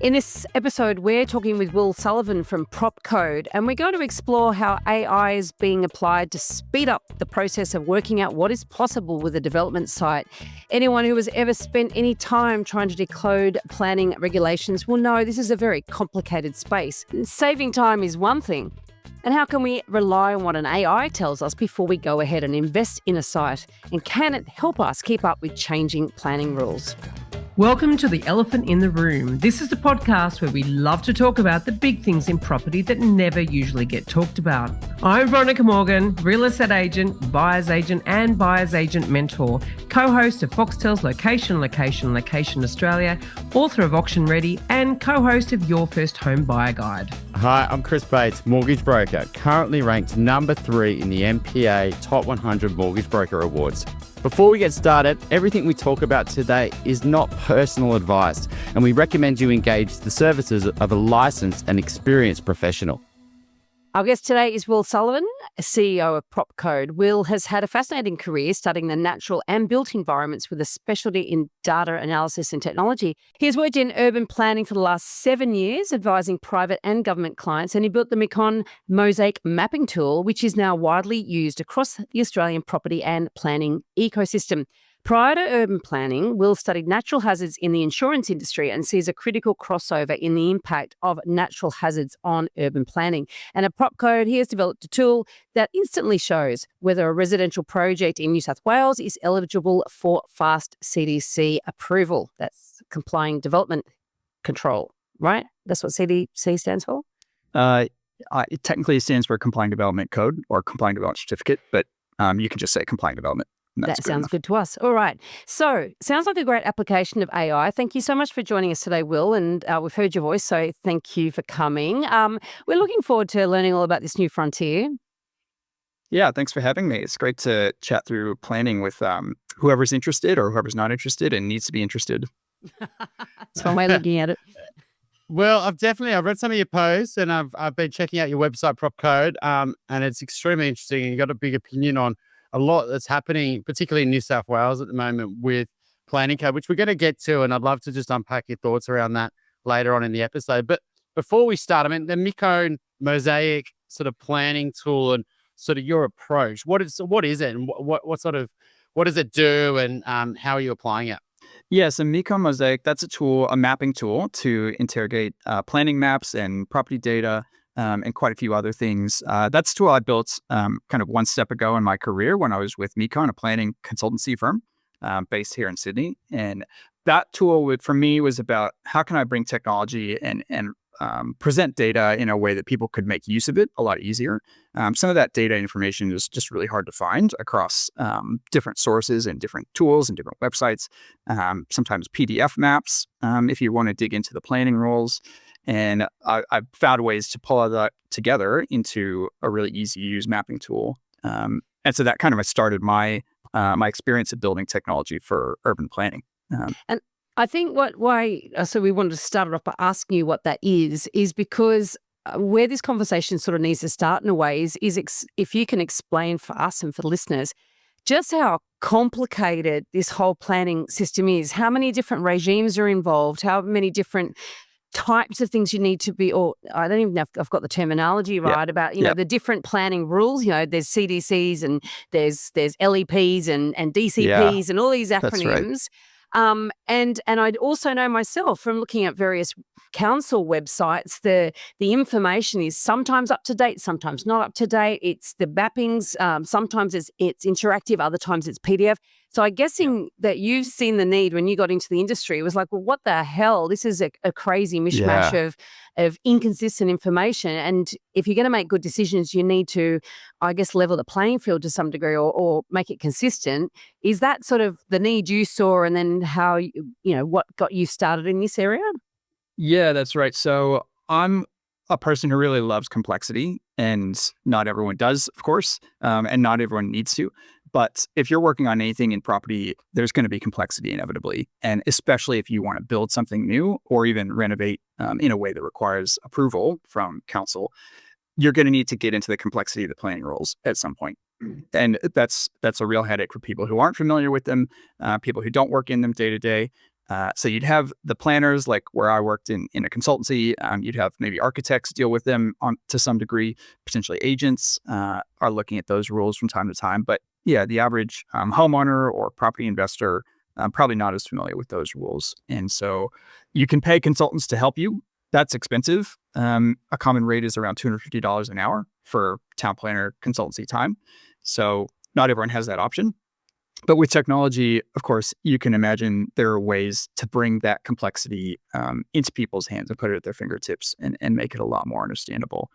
In this episode, we're talking with Will Sullivan from PropCode, and we're going to explore how AI is being applied to speed up the process of working out what is possible with a development site. Anyone who has ever spent any time trying to decode planning regulations will know this is a very complicated space. Saving time is one thing. And how can we rely on what an AI tells us before we go ahead and invest in a site? And can it help us keep up with changing planning rules? Welcome to The Elephant in the Room. This is the podcast where we love to talk about the big things in property that never usually get talked about. I'm Veronica Morgan, real estate agent, buyer's agent and buyer's agent mentor, co-host of Foxtel's Location Australia, author of Auction Ready and co-host of Your First Home Buyer Guide. Hi, I'm Chris Bates, mortgage broker, currently ranked number 3 in the MPA Top 100 Mortgage Broker Awards. Before we get started, everything we talk about today is not personal advice, and we recommend you engage the services of a licensed and experienced professional. Our guest today is Will Sullivan, CEO of PropCode. Will has had a fascinating career studying the natural and built environments with a specialty in data analysis and technology. He has worked in urban planning for the last 7 years, advising private and government clients, and he built the Mecone Mosaic mapping tool, which is now widely used across the Australian property and planning ecosystem. Prior to urban planning, Will studied natural hazards in the insurance industry and sees a critical crossover in the impact of natural hazards on urban planning. And at PropCode, he has developed a tool that instantly shows whether a residential project in New South Wales is eligible for fast CDC approval. That's complying development control, right? That's what CDC stands for? It technically stands for Complying Development Code or Complying Development Certificate, but you can just say Complying Development. That sounds good to us. All right. So, sounds like a great application of AI. Thank you so much for joining us today, Will. And we've heard your voice, so thank you for coming. We're looking forward to learning all about this new frontier. Yeah, thanks for having me. It's great to chat through planning with whoever's interested or whoever's not interested and needs to be interested. That's one way of looking at it. Well, I've read some of your posts and I've been checking out your website, PropCode, and it's extremely interesting. And you've got a big opinion on a lot that's happening, particularly in New South Wales at the moment with planning code, which we're going to get to. And I'd love to just unpack your thoughts around that later on in the episode. But before we start, I mean, the Mecone Mosaic sort of planning tool and sort of your approach, what is it and what does it do and how are you applying it? Yeah, so Mecone Mosaic, that's a mapping tool to interrogate planning maps and property data, and quite a few other things. That's a tool I built kind of one step ago in my career when I was with Mecone, a planning consultancy firm based here in Sydney. And that tool for me was about how can I bring technology and present data in a way that people could make use of it a lot easier. Some of that data information is just really hard to find across different sources and different tools and different websites, sometimes PDF maps if you want to dig into the planning rules. And I've found ways to pull all that together into a really easy to use mapping tool. And so that kind of started my experience of building technology for urban planning. And I think so we wanted to start it off by asking you what that is because where this conversation sort of needs to start in a way is if you can explain for us and for the listeners just how complicated this whole planning system is, how many different regimes are involved, how many different types of things you need to be, or I don't even know if I've got the terminology right about, the different planning rules. There's CDCs and there's LEPs and DCPs and all these acronyms. Right. And I also know myself from looking at various council websites, the information is sometimes up to date, sometimes not up to date. It's the mappings, sometimes it's interactive, other times it's PDF. So I'm guessing that you've seen the need when you got into the industry. It was like, well, what the hell? This is a crazy mishmash of inconsistent information. And if you're going to make good decisions, you need to, I guess, level the playing field to some degree or make it consistent. Is that sort of the need you saw and then how, what got you started in this area? Yeah, that's right. So I'm a person who really loves complexity, and not everyone does, of course, and not everyone needs to. But if you're working on anything in property, there's going to be complexity inevitably. And especially if you want to build something new or even renovate in a way that requires approval from council, you're going to need to get into the complexity of the planning rules at some point. And that's a real headache for people who aren't familiar with them, people who don't work in them day to day. So you'd have the planners, like where I worked in a consultancy. You'd have maybe architects deal with them to some degree. Potentially agents are looking at those rules from time to time. But yeah, the average homeowner or property investor probably not as familiar with those rules. And so you can pay consultants to help you. That's expensive. A common rate is around $250 an hour for town planner consultancy time. So not everyone has that option. But with technology, of course, you can imagine there are ways to bring that complexity into people's hands and put it at their fingertips and make it a lot more understandable.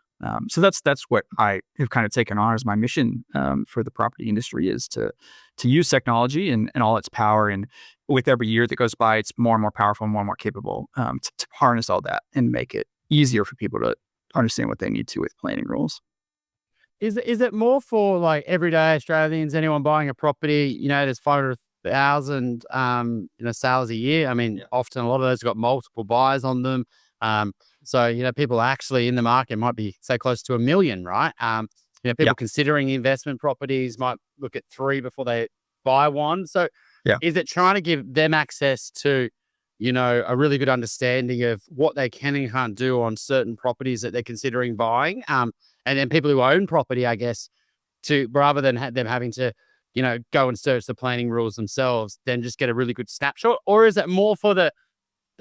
So that's what I have kind of taken on as my mission for the property industry, is to use technology and all its power. And with every year that goes by, it's more and more powerful, more and more capable to harness all that and make it easier for people to understand what they need to with planning rules. Is it more for like everyday Australians, anyone buying a property, there's 500,000, sales a year. I mean, often a lot of those have got multiple buyers on them. So, people actually in the market might be, say, close to 1 million, right? People considering investment properties might look at 3 before they buy one. So is it trying to give them access to, a really good understanding of what they can and can't do on certain properties that they're considering buying? And then people who own property, I guess, to rather than them having to, go and search the planning rules themselves, then just get a really good snapshot? Or is it more for the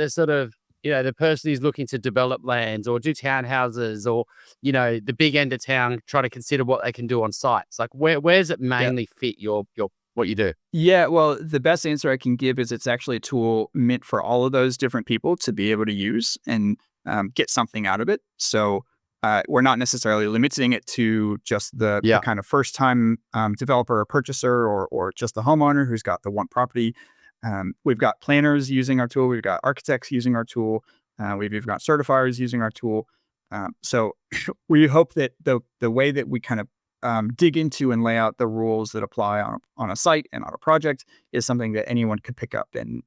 sort of, the person who's looking to develop lands or do townhouses or, the big end of town, try to consider what they can do on sites? Like where does it mainly fit your what you do? Yeah, well, the best answer I can give is it's actually a tool meant for all of those different people to be able to use and get something out of it. So we're not necessarily limiting it to just the kind of first-time developer or purchaser or just the homeowner who's got the one property. We've got planners using our tool. We've got architects using our tool. We've even got certifiers using our tool. So we hope that the way that we kind of dig into and lay out the rules that apply on a site and on a project is something that anyone could pick up and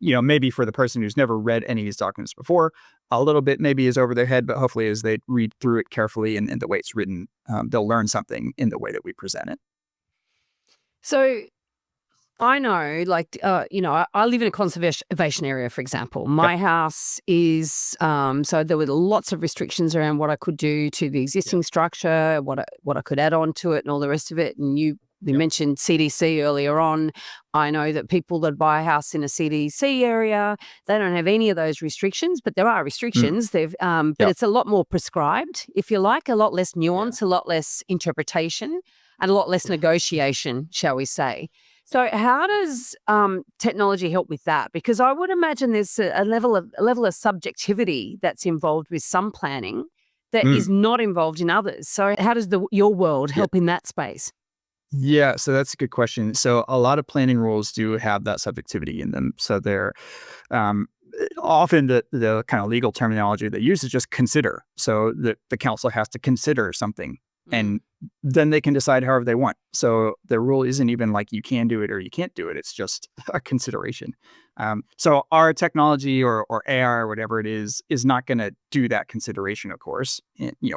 maybe for the person who's never read any of these documents before, a little bit maybe is over their head, but hopefully as they read through it carefully and the way it's written, they'll learn something in the way that we present it. So I know, I live in a conservation area, for example. My house is, so there were lots of restrictions around what I could do to the existing structure, what I could add on to it and all the rest of it. And you mentioned CDC earlier on. I know that people that buy a house in a CDC area, they don't have any of those restrictions, but there are restrictions. But it's a lot more prescribed, if you like, a lot less nuance, a lot less interpretation, and a lot less negotiation, shall we say. So how does technology help with that? Because I would imagine there's a level of subjectivity that's involved with some planning that is not involved in others. So how does your world help in that space? Yeah, so that's a good question. So a lot of planning rules do have that subjectivity in them. So they're often the kind of legal terminology they use is just consider. So the council has to consider something. And then they can decide however they want. So the rule isn't even like you can do it or you can't do it. It's just a consideration. So our technology or AI or whatever it is not going to do that consideration, of course,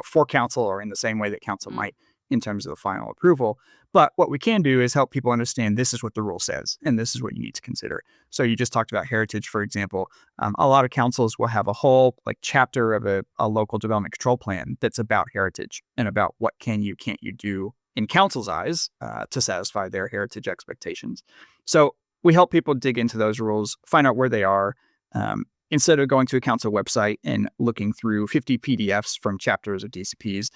for council or in the same way that council might in terms of the final approval. But what we can do is help people understand this is what the rule says and this is what you need to consider. So you just talked about heritage, for example. A lot of councils will have a whole chapter of a local development control plan that's about heritage and about what can't you do in council's eyes to satisfy their heritage expectations. So we help people dig into those rules, find out where they are. Instead of going to a council website and looking through 50 PDFs from chapters of DCPs,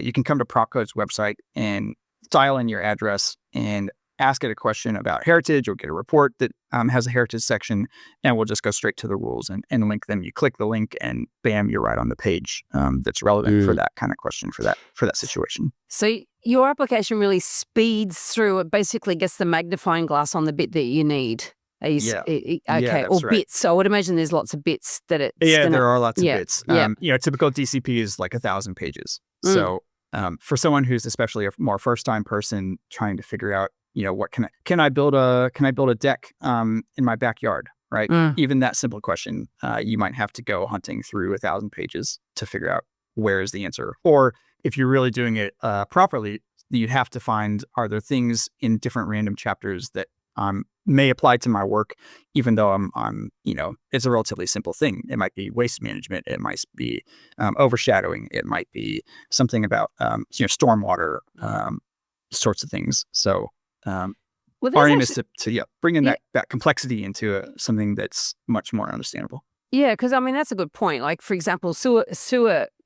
you can come to PropCode's website and dial in your address and ask it a question about heritage or get a report that has a heritage section, and we'll just go straight to the rules and link them. You click the link and bam, you're right on the page that's relevant for that kind of question, for that situation. So your application really speeds through. It basically gets the magnifying glass on the bit that you need. Okay, or right. Bits. So I would imagine there's lots of bits that it's there are lots of bits. Typical DCP is like 1,000 pages. So for someone who's especially a more first-time person trying to figure out, what can I build a deck in my backyard, right? Even that simple question, you might have to go hunting through 1,000 pages to figure out where is the answer. Or if you're really doing it properly, you'd have to find, are there things in different random chapters that may apply to my work, even though I'm it's a relatively simple thing. It might be waste management. It might be overshadowing. It might be something about stormwater sorts of things. So our aim is to bring in that complexity into something that's much more understandable. Yeah, because I mean that's a good point. Like for example, sewer,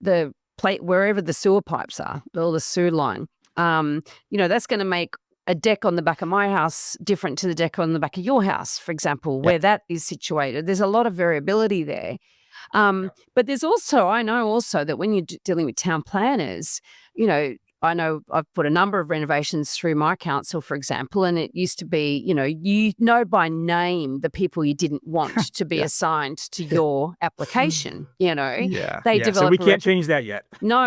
the plate wherever the sewer pipes are, all the sewer line. That's going to make a deck on the back of my house different to the deck on the back of your house, for example, where that is situated. There's a lot of variability there. But there's also, I know also that when you're dealing with town planners, I know I've put a number of renovations through my council, for example, and it used to be, you know by name the people you didn't want to be assigned to your application, They develop so we can't change that yet. No.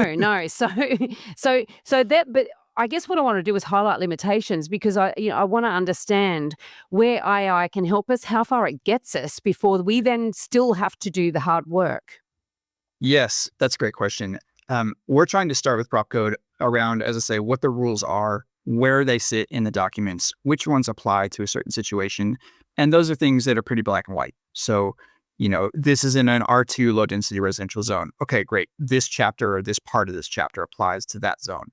So that, but I guess what I want to do is highlight limitations because I want to understand where AI can help us, how far it gets us before we then still have to do the hard work. Yes, that's a great question. We're trying to start with PropCode around, as I say, what the rules are, where they sit in the documents, which ones apply to a certain situation. And those are things that are pretty black and white. So, this is in an R2 low density residential zone. Okay, great. This chapter or this part of this chapter applies to that zone.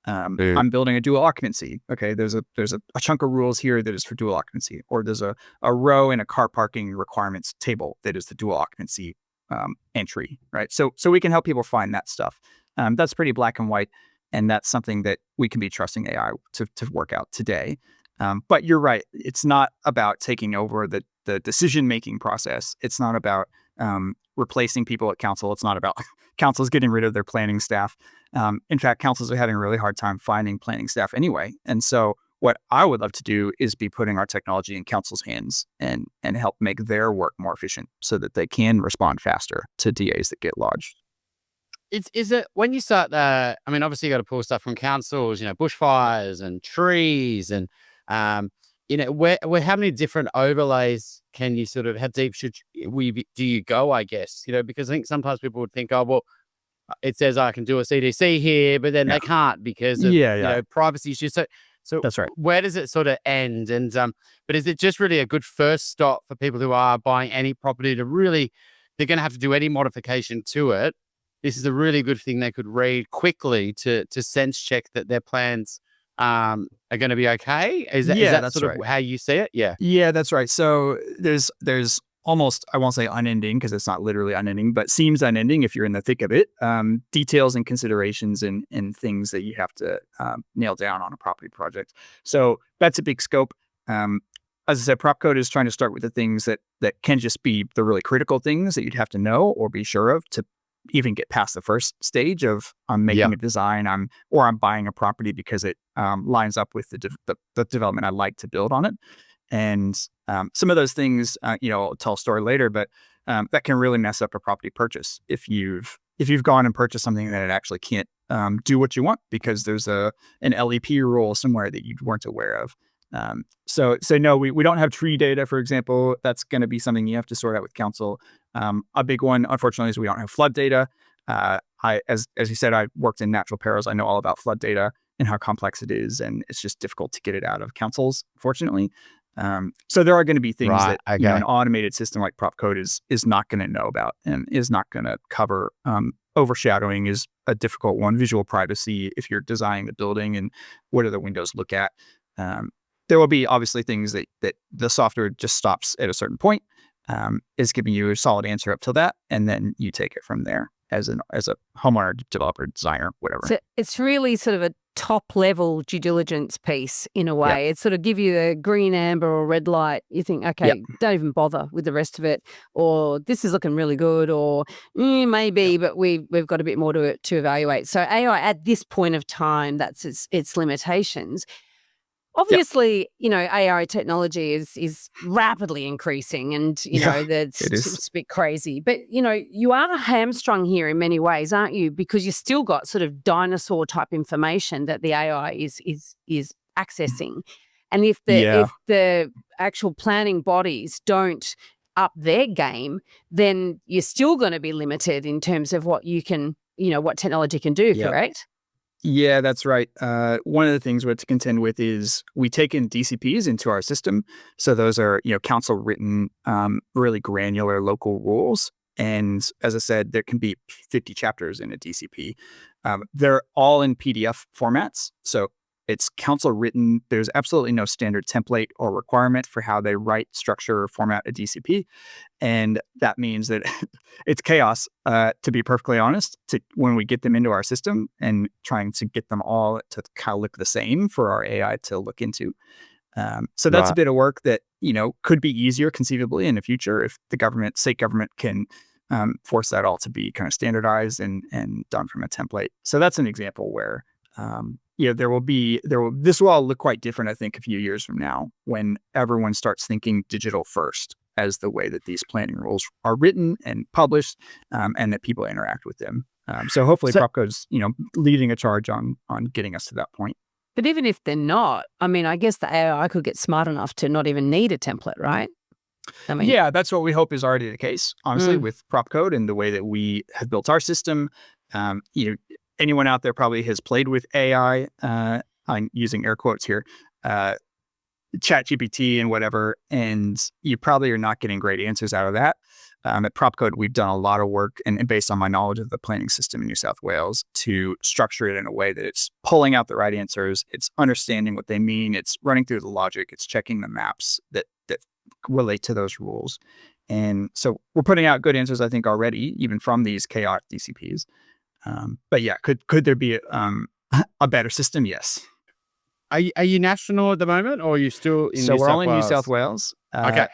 I'm building a dual occupancy. Okay, there's a chunk of rules here that is for dual occupancy, or there's a row in a car parking requirements table that is the dual occupancy entry, right? So we can help people find that stuff. That's pretty black and white, and that's something that we can be trusting AI to work out today. But you're right; it's not about taking over the decision-making process. It's not about replacing people at council. It's not about councils getting rid of their planning staff. In fact, councils are having a really hard time finding planning staff anyway. And so what I would love to do is be putting our technology in council's hands and help make their work more efficient so that they can respond faster to DAs that get lodged. Is it when you start obviously you got to pull stuff from councils, bushfires and trees and, where how many different overlays can you how deep do you go, I guess, because I think sometimes people would think, oh, well, it says I can do a CDC here, but then they can't because of privacy issues. So that's right. Where does it sort of end? And but is it just really a good first stop for people who are buying any property to really, they're going to have to do any modification to it? This is a really good thing they could read quickly to sense check that their plans are going to be okay. Is that sort of how you see it? Yeah, that's right. So there's almost, I won't say unending because it's not literally unending, but seems unending if you're in the thick of it. Details and considerations and things that you have to nail down on a property project. So that's a big scope. As I said, PropCode is trying to start with the things that can just be the really critical things that you'd have to know or be sure of to even get past the first stage of I'm making a design, I'm buying a property because it lines up with the development I like to build on it. And some of those things, I'll tell a story later, but that can really mess up a property purchase if you've gone and purchased something that it actually can't do what you want because there's an LEP rule somewhere that you weren't aware of. So no, we don't have tree data, for example. That's going to be something you have to sort out with council. A big one, unfortunately, is we don't have flood data. As you said, I worked in natural perils. I know all about flood data and how complex it is, and it's just difficult to get it out of councils, fortunately. So there are going to be things that an automated system like PropCode is not going to know about and is not going to cover. Overshadowing is a difficult one. Visual privacy, if you're designing the building and what do the windows look at. There will be obviously things that the software just stops at a certain point, is giving you a solid answer up till that, and then you take it from there as a homeowner, developer, designer, whatever. So it's really sort of a top level due diligence piece in a way. Yeah. It sort of give you the green, amber or red light. You think, okay, don't even bother with the rest of it, or this is looking really good, or maybe, but we've got a bit more to evaluate. So AI at this point of time, that's its limitations. Obviously, AI technology is rapidly increasing and, that's it's a bit crazy. But, you are hamstrung here in many ways, aren't you? Because you still got sort of dinosaur type information that the AI is accessing. And if the actual planning bodies don't up their game, then you're still going to be limited in terms of what you can, what technology can do, correct? Yeah, that's right. One of the things we have to contend with is we take in DCPs into our system. So those are, council written, really granular local rules. And as I said, there can be 50 chapters in a DCP. They're all in PDF formats. So it's council written. There's absolutely no standard template or requirement for how they write, structure, or format a DCP. And that means that it's chaos, to be perfectly honest, when we get them into our system and trying to get them all to kind of look the same for our AI to look into. So that's a Right. bit of work that, could be easier conceivably in the future if the state government can force that all to be kind of standardized and done from a template. So that's an example where, this will all look quite different, I think, a few years from now when everyone starts thinking digital first as the way that these planning rules are written and published, and that people interact with them. So hopefully So PropCode's, leading a charge on getting us to that point. But even if they're not, I mean, I guess the AI could get smart enough to not even need a template, right? I mean, Yeah, that's what we hope is already the case, honestly, Mm. with PropCode and the way that we have built our system. Anyone out there probably has played with AI, I'm using air quotes here, ChatGPT and whatever, and you probably are not getting great answers out of that. At PropCode, we've done a lot of work, and based on my knowledge of the planning system in New South Wales, to structure it in a way that it's pulling out the right answers, it's understanding what they mean, it's running through the logic, it's checking the maps that relate to those rules. And so we're putting out good answers, I think, already, even from these chaotic DCPs. But yeah, could there be a better system? Yes. are you national at the moment, or are you still in So New we're South only in New South Wales? Wales. Okay.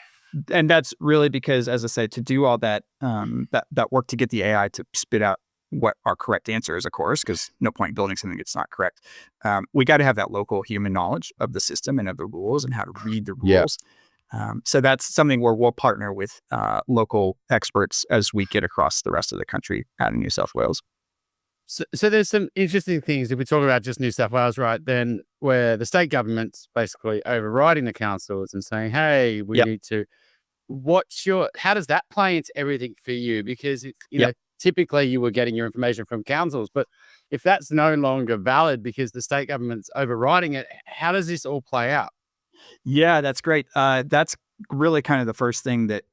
And that's really because, as I said, to do all that that work to get the AI to spit out what our correct answer is, of course, because no point building something that's not correct. We got to have that local human knowledge of the system and of the rules and how to read the Yeah. rules. So that's something where we'll partner with local experts as we get across the rest of the country out in New South Wales. So there's some interesting things if we talk about just New South Wales, right? Then where the state government's basically overriding the councils and saying, "Hey, we Yep. need to." How does that play into everything for you? Because it's, Yep. typically you were getting your information from councils, but if that's no longer valid because the state government's overriding it, how does this all play out? Yeah, that's great. That's really kind of the first thing that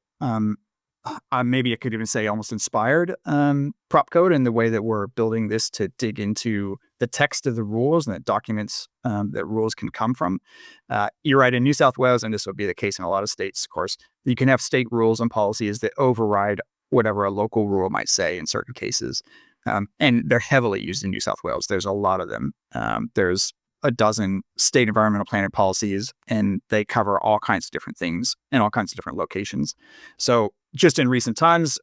maybe I could even say almost inspired PropCode and the way that we're building this to dig into the text of the rules and the documents that rules can come from. You're right, in New South Wales, and this will be the case in a lot of states, of course, you can have state rules and policies that override whatever a local rule might say in certain cases. And they're heavily used in New South Wales. There's a lot of them. There's a dozen state environmental planning policies, and they cover all kinds of different things in all kinds of different locations. So just in recent times,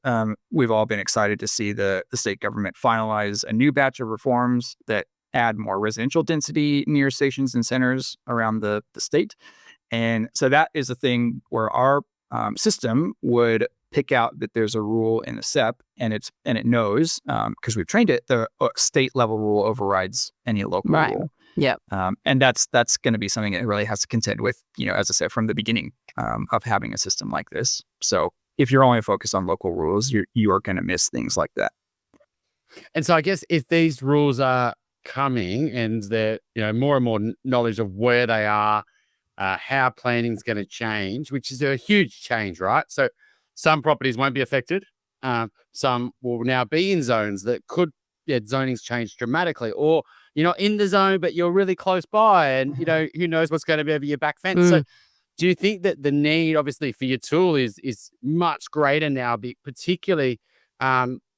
we've all been excited to see the state government finalize a new batch of reforms that add more residential density near stations and centers around the state. And so that is a thing where our system would pick out that there's a rule in a SEP, and it knows, because we've trained it, the state level rule overrides any local Right. rule. Yeah. And that's going to be something it really has to contend with, as I said, from the beginning of having a system like this. So if you're only focused on local rules, you are going to miss things like that. And so I guess if these rules are coming and they're, more and more knowledge of where they are, how planning is going to change, which is a huge change, right? So some properties won't be affected. Some will now be in zones that could, zoning's changed dramatically, or you're not in the zone, but you're really close by, and who knows what's going to be over your back fence. So Mm. do you think that the need, obviously, for your tool is much greater now, particularly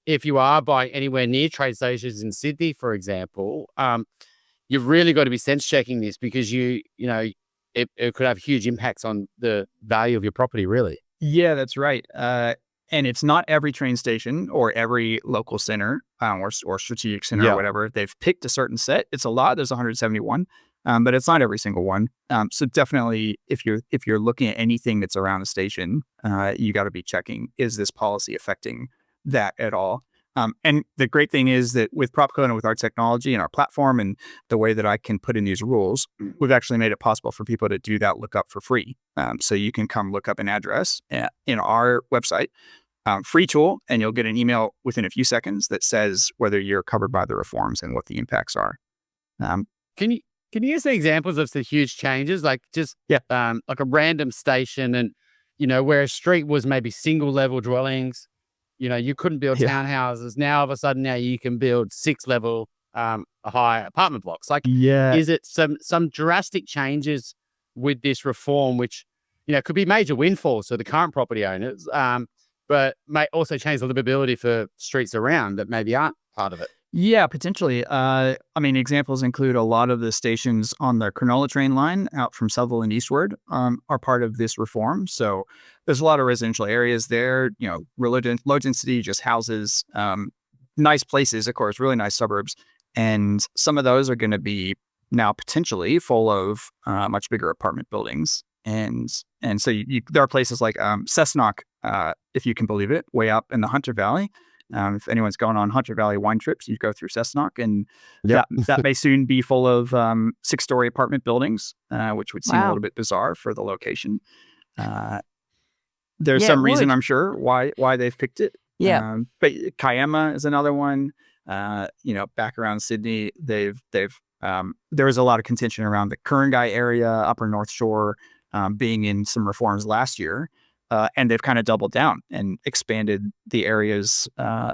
if you are buying anywhere near trade stations in Sydney, for example? You've really got to be sense checking this because it could have huge impacts on the value of your property, really. Yeah, that's right. And it's not every train station or every local center or strategic center or Yeah. whatever. They've picked a certain set. It's a lot. There's 171, but it's not every single one. So definitely, if you're looking at anything that's around a station, you got to be checking, is this policy affecting that at all? And the great thing is that with PropCode and with our technology and our platform and the way that I can put in these rules, we've actually made it possible for people to do that lookup for free. So you can come look up an address in our website, free tool, and you'll get an email within a few seconds that says whether you're covered by the reforms and what the impacts are. Can you use the examples of the huge changes, like just like a random station, and where a street was maybe single level dwellings, you couldn't build townhouses. Now, all of a sudden, now you can build 6-level high apartment blocks. Like, is it some drastic changes with this reform, which could be major windfalls to the current property owners, but may also change the livability for streets around that maybe aren't part of it? Yeah, potentially. I mean, examples include a lot of the stations on the Cronulla train line out from Sutherland eastward are part of this reform. So there's a lot of residential areas there, low density, just houses, nice places, of course, really nice suburbs. And some of those are going to be now potentially full of much bigger apartment buildings. And so there are places like Cessnock, if you can believe it, way up in the Hunter Valley. If anyone's going on Hunter Valley wine trips, you go through Cessnock, and that may soon be full of 6-story apartment buildings, which would seem a little bit bizarre for the location. There's some reason, I'm sure, why they've picked it. But Kiama is another one. Back around Sydney, there was a lot of contention around the Ku-ring-gai area, Upper North Shore, being in some reforms last year. And they've kind of doubled down and expanded the areas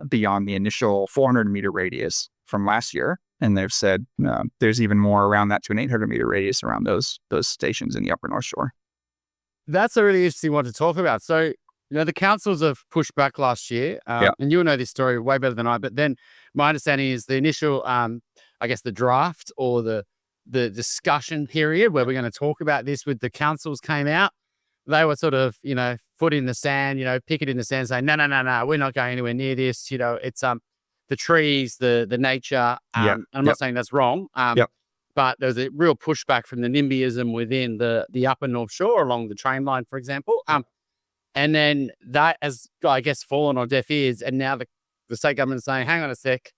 beyond the initial 400-meter radius from last year. And they've said there's even more around that to an 800-meter radius around those stations in the Upper North Shore. That's a really interesting one to talk about. So, the councils have pushed back last year, and you'll know this story way better than I. But then my understanding is the initial, the draft or the discussion period where we're going to talk about this with the councils came out. They were sort of, foot in the sand, picket in the sand, saying, no, we're not going anywhere near this. It's the trees, the nature. I'm not saying that's wrong, but there's a real pushback from the NIMBYism within the Upper North Shore along the train line, for example. And then that has, I guess, fallen on deaf ears. And now the state government is saying, hang on a sec,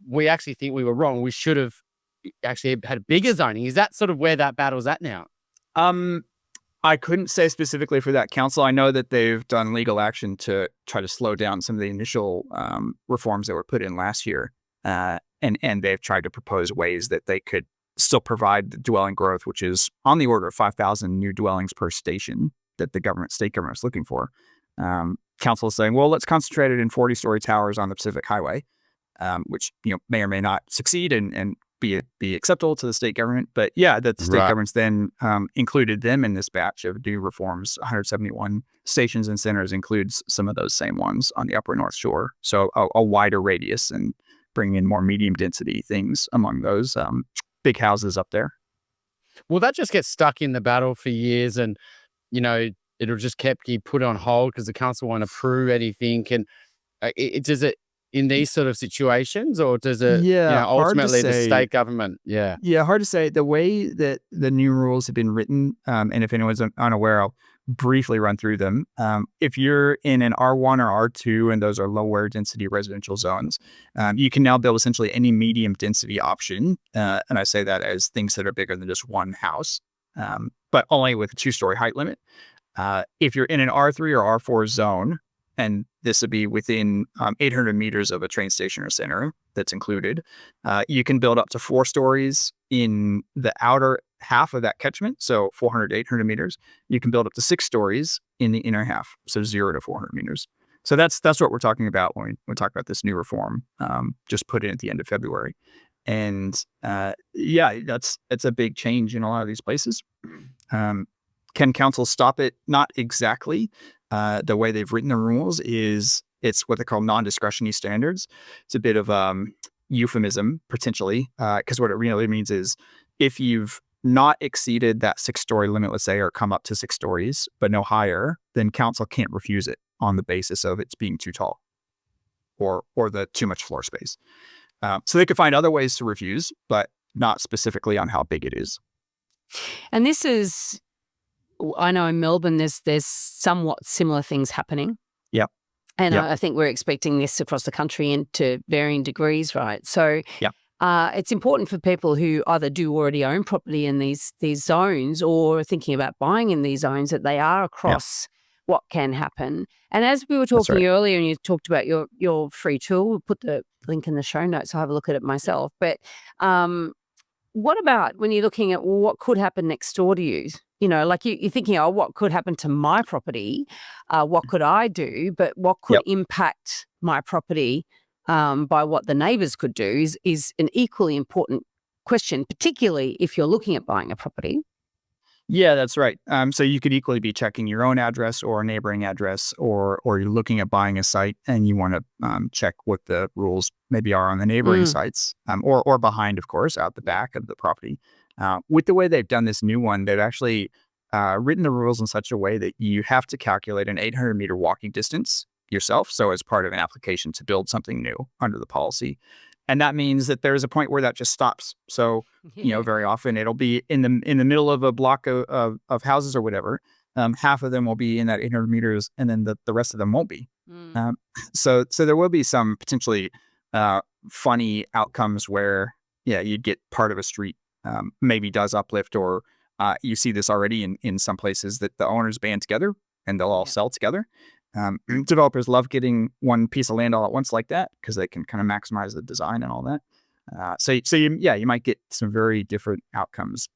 we actually think we were wrong. We should have actually had bigger zoning. Is that sort of where that battle's at now? I couldn't say specifically for that council. I know that they've done legal action to try to slow down some of the initial reforms that were put in last year. And they've tried to propose ways that they could still provide the dwelling growth, which is on the order of 5,000 new dwellings per station that the state government is looking for. Council is saying, well, let's concentrate it in 40-story towers on the Pacific Highway, which may or may not succeed and be acceptable to the state government. But the state government's then included them in this batch of new reforms. 171 stations and centers includes some of those same ones on the Upper North Shore. So a wider radius and bringing in more medium density things among those big houses up there. Well, that just gets stuck in the battle for years, and it'll just keep put on hold because the council won't approve anything. And does it in these sort of situations, or does it ultimately the state government? Hard to say. The way that the new rules have been written, and if anyone's unaware, I'll briefly run through them. If you're in an R1 or R2, and those are lower density residential zones, you can now build essentially any medium density option. And I say that as things that are bigger than just one house, but only with a 2-story height limit. If you're in an R3 or R4 zone, and this would be within 800 meters of a train station or center that's included, you can build up to 4 stories in the outer half of that catchment, so 400 to 800 meters. You can build up to 6 stories in the inner half, so 0 to 400 meters. So that's what we're talking about when we talk about this new reform, just put in at the end of February. And it's a big change in a lot of these places. Can council stop it? Not exactly. The way they've written the rules is it's what they call non-discretionary standards. It's a bit of euphemism, potentially, because what it really means is if you've not exceeded that 6-story limit, let's say, or come up to 6 stories, but no higher, then council can't refuse it on the basis of it's being too tall or the too much floor space. So they could find other ways to refuse, but not specifically on how big it is. And this is, I know in Melbourne, there's somewhat similar things happening. Yep. And I think we're expecting this across the country and to varying degrees, right? So it's important for people who either do already own property in these zones or are thinking about buying in these zones that they are across what can happen. And as we were talking earlier, and you talked about your free tool, we'll put the link in the show notes. I'll have a look at it myself. But what about when you're looking at what could happen next door to you? You know, like you're thinking, oh, what could happen to my property? What could I do? But what could Yep. impact my property by what the neighbours could do is an equally important question, particularly if you're looking at buying a property. Yeah, that's right. So you could equally be checking your own address or a neighboring address, or you're looking at buying a site and you want to check what the rules maybe are on the neighboring sites, or behind, of course, out the back of the property. With the way they've done this new one, they've actually written the rules in such a way that you have to calculate an 800-meter walking distance yourself. So as part of an application to build something new under the policy. And that means that there's a point where that just stops. So, very often it'll be in the middle of a block of houses or whatever. Half of them will be in that 800 meters, and then the rest of them won't be. So there will be some potentially funny outcomes where, you'd get part of a street maybe does uplift, or you see this already in some places that the owners band together and they'll all sell together. Developers love getting one piece of land all at once like that because they can kind of maximize the design and all that. So you might get some very different outcomes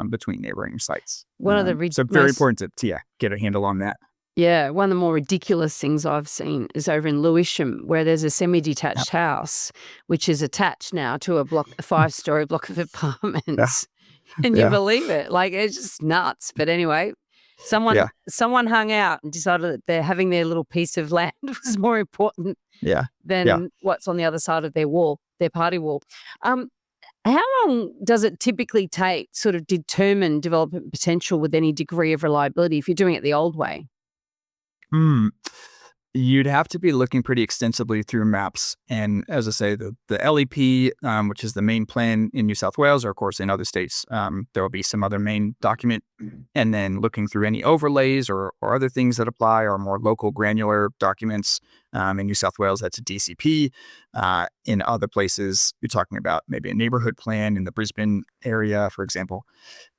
between neighboring sites. One of the so very important to get a handle on that. Yeah, one of the more ridiculous things I've seen is over in Lewisham, where there's a semi-detached house, which is attached now to a 5-story block of apartments. And you believe it? Like, it's just nuts. But anyway, someone hung out and decided that they're having their little piece of land was more important than what's on the other side of their wall, their party wall. How long does it typically take sort of determine development potential with any degree of reliability if you're doing it the old way? You'd have to be looking pretty extensively through maps. And as I say, the LEP, which is the main plan in New South Wales, or of course in other states, there will be some other main document. And then looking through any overlays or other things that apply, or more local granular documents. In New South Wales, that's a DCP. In other places, you're talking about maybe a neighborhood plan in the Brisbane area, for example.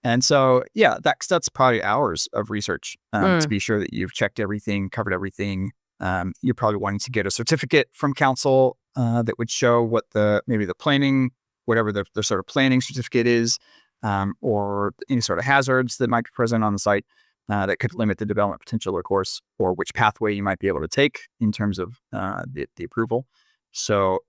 And so, that's probably hours of research to be sure that you've checked everything, covered everything. You're probably wanting to get a certificate from council that would show what maybe the planning, whatever the sort of planning certificate is, or any sort of hazards that might be present on the site that could limit the development potential, of course, or which pathway you might be able to take in terms of the approval. So,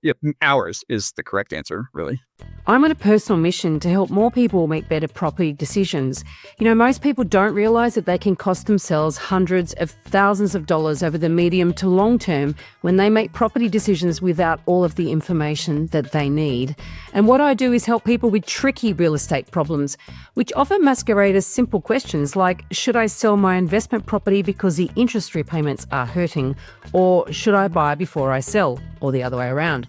hours is the correct answer, really. I'm on a personal mission to help more people make better property decisions. Most people don't realise that they can cost themselves hundreds of thousands of dollars over the medium to long term when they make property decisions without all of the information that they need. And what I do is help people with tricky real estate problems, which often masquerade as simple questions like, should I sell my investment property because the interest repayments are hurting? Or should I buy before I sell? Or the other way around.